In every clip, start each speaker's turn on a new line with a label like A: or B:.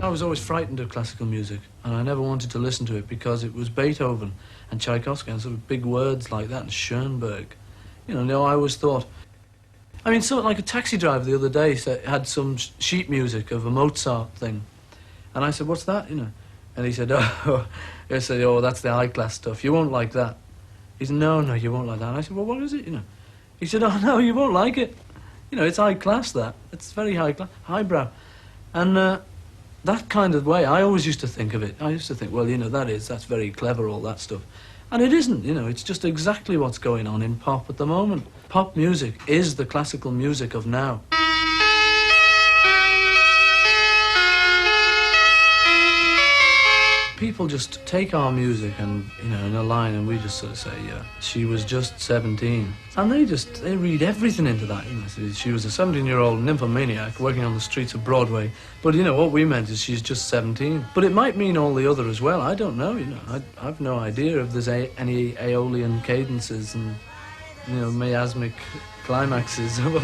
A: I was always frightened of classical music, and I never wanted to listen to it because it was Beethoven and Tchaikovsky and sort of big words like that, and Schoenberg. You know, I always thought... I mean, something like a taxi driver the other day had some sheet music of a Mozart thing. And I said, what's that, you know? And he said, oh, that's the high-class stuff. You won't like that. He said, no, you won't like that. And I said, well, what is it, you know? He said, oh, no, you won't like it. You know, it's high-class, that. It's very high-class, highbrow. And that kind of way, I always used to think of it. I used to think, well, you know, that's very clever, all that stuff. And it isn't, you know, it's just exactly what's going on in pop at the moment. Pop music is the classical music of now. People just take our music and, you know, in a line, and we just sort of say, yeah, she was just 17. And they read everything into that, you know. She was a 17-year-old nymphomaniac working on the streets of Broadway. But, you know, what we meant is she's just 17. But it might mean all the other as well. I don't know, you know. I've no idea if there's any Aeolian cadences and, you know, miasmic climaxes and all of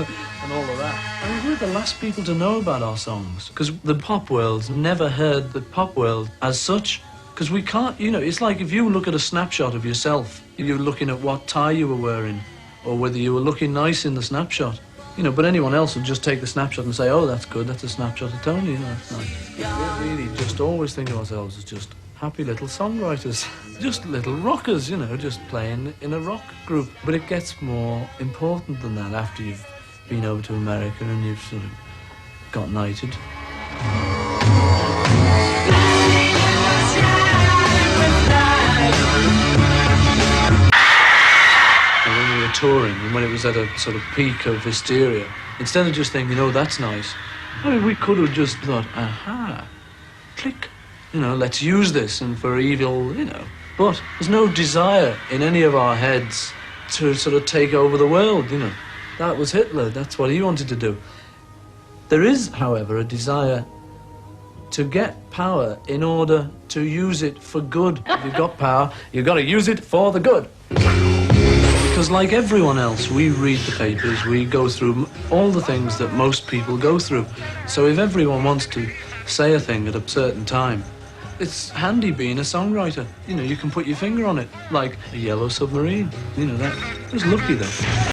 A: that. I mean, we're the last people to know about our songs, because the pop world's never heard the pop world as such. Because we can't, you know, it's like if you look at a snapshot of yourself, you're looking at what tie you were wearing, or whether you were looking nice in the snapshot. You know, but anyone else would just take the snapshot and say, oh, that's good, that's a snapshot of Tony, you know, it's nice. We really just always think of ourselves as just happy little songwriters, just little rockers, you know, just playing in a rock group. But it gets more important than that after you've been over to America and you've sort of got knighted. And when we were touring, and when it was at a sort of peak of hysteria, instead of just thinking, oh, that's nice, I mean, we could have just thought, aha, click. You know, let's use this and for evil, you know. But there's no desire in any of our heads to sort of take over the world, you know. That was Hitler, that's what he wanted to do. There is, however, a desire to get power in order to use it for good. If you've got power, you've got to use it for the good. Because like everyone else, we read the papers, we go through all the things that most people go through. So if everyone wants to say a thing at a certain time, it's handy being a songwriter. You know, you can put your finger on it, like a yellow submarine. You know, that was lucky, though.